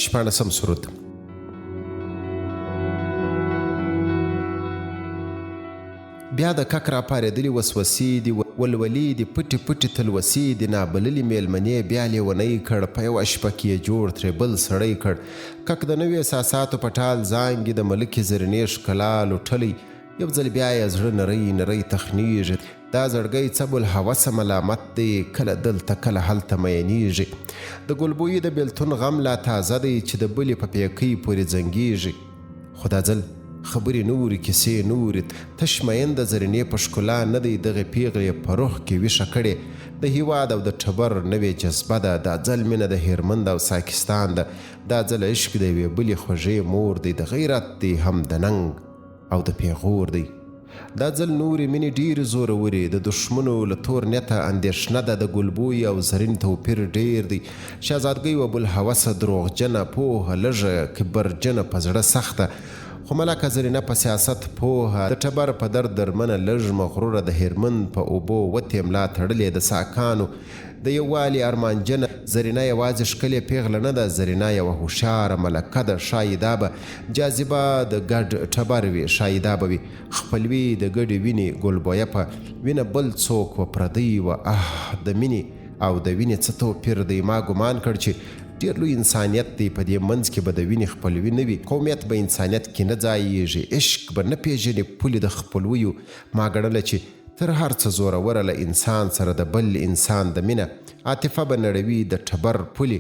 14 سرود. بیا د کک را پارېدلي وسوسې دي، ولولې دي پټې پټې تلوسې دي، نابللي میلمنې بیا لیونی کړ، په یوه شپه کې یې جوړ ترې بل سړی کړ. کک د نوي احساساتو په ټال زانګي، د ملکې زرینې ښکلا لوټلی، یو ځل بیا یې زړه نری نری تخنیږي. دا زړګی څه بلهوسه ملامت دی، کله دلته کله هلته میینیږي. د ګلبویي د بیلتون غم لا تازه دی، چې د بلې په پیکۍ پورې زنګیږي. خو دا ځل خبرې نورې کیسې نورې، تش مین د زرینې په ښکلا نه دی، دغې پیغلې په روح کې ویښه کړې. د هیواد او د ټبر نوې جذبه ده، دا ځل مینه د هیرمند او ساکستان ده، دا ځل عشق د یوې بلې خوږې مور دی، د غیرت دی هم د ننګ او د پیغور دی. دا ځل نورې مینې ډېرې زورورې، د دښمنو له تور نیته اندېښنه ده، د ګلبوی او زرین توپیر ډېر دی. شهزادګۍ و بلهوسه دروغجنه پوهه لږه کبرجنه په زړه سخته، خو ملکه زرینه په سیاست پوهه، د ټبر په درد درمنه لږ مغروره، د هیرمند په اوبو وتې ملا تړلې، د ساکانو د یووالي ارمانجنه. زرینه یوازې ښکلې پیغله نه ده، زرینه یوه هوښیاره ملکه ده. ښایي دا به جاذبه د ګډ ټبر وي، ښایي دا به وي خپلوي د ګډې وینې. ګلبویه په وینه بل څوک و پردی و، د مینې او د وینې څه توپیر دی. ما ګمان کړ چې ډېر لوی انسانیت دی، په دې منځ کې به د وینې خپلوي نه وي، قومیت به انسانیت کې نه ځایېږي، عشق به نه پېژني پولې د خپلویو. ما ګڼله چې تر هر څه زوروره له انسان سره د بل انسان د مینه عاطفه به نړوي د ټبر پولې.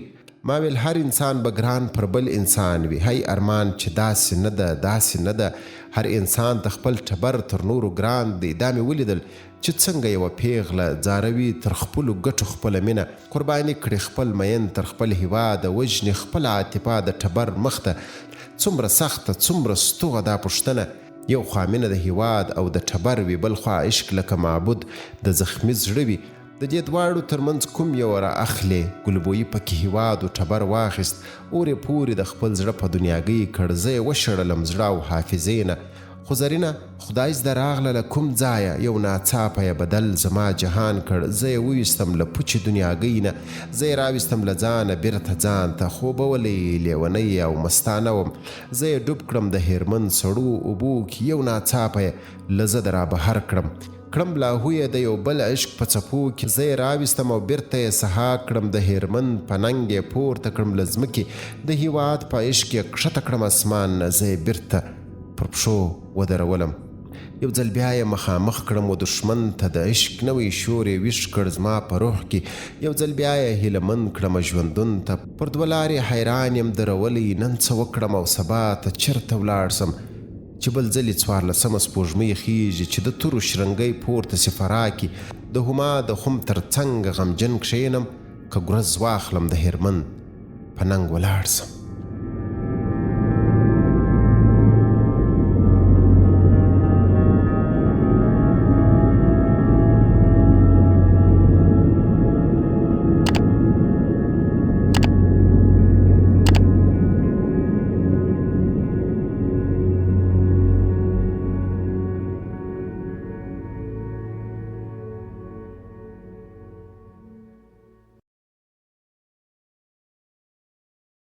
ما ویل هر انسان به ګران پر بل انسان وي، هی ارمان چې داسې نه ده داسې نه ده، هر انسان د خپل ټبر تر نورو ګران دی. دا مې ولیدل چې څنګه یوه پیغله ځاروي تر خپلو ګټو خپله مینه، قرباني کړي خپل مین تر خپل هیواد، وژني خپل عاطفه د ټبر مخته. څومره سخته څومره ستوغه دا پوښتنه، یو خوا مینه د هیواد او د ټبر وي، بل خوا عشق لکه معبود د زخمي زړه وي. د دې دواړو ترمنځ کوم یو را اخلي؟ ګلبویي پکې هیواد و ټبر واخیست، اورې پورې د خپل زړه په دنیاګۍ کړ. زه یې وشړلم زړه او حافظې نه، خو زرینه خدای زده راغله له کوم ځایه، یو ناڅاپه یې بدل زما جهان کړ. زه یې وویستم له پوچې دنیاګۍ نه، زه یې راویستم له ځانه بیرته ځان ته، خوبولی لیونی او مستانه وم. زه یې ډوب کړم د هیرمند سړو اوبو کې، یو ناڅاپه یې له زده را بهر کړم لاهو یې د یو بل عشق په څپو کې. زه یې راویستم او بیرته یې سها کړم، د هیرمند په ننګ یې پورته کړم له ځمکې، د هیواد په عشق یې کښته کړم اسمان نه. زه یې بیرته پر پښو ودرولم، یو ځل بیا یې مخامخ کړم و دښمن ته، د عشق نوی شور یې ویښ کړ زما په روح کې، یو ځل بیا یې هیلهمند کړم ژوندون ته. پر دوه لارې حیران یم درولۍ، نن څه وکړم او سبا ته چېرته ولاړ سم، چې بل ځل یې 14مه سپوږمۍ خیږي، چې د تورو شرنګۍ پورته سي فرا کې، د هما د خم تر څنګ غمجن کښېنم، که ګرز واخلم د هیرمند په ننګ ولاړ سم.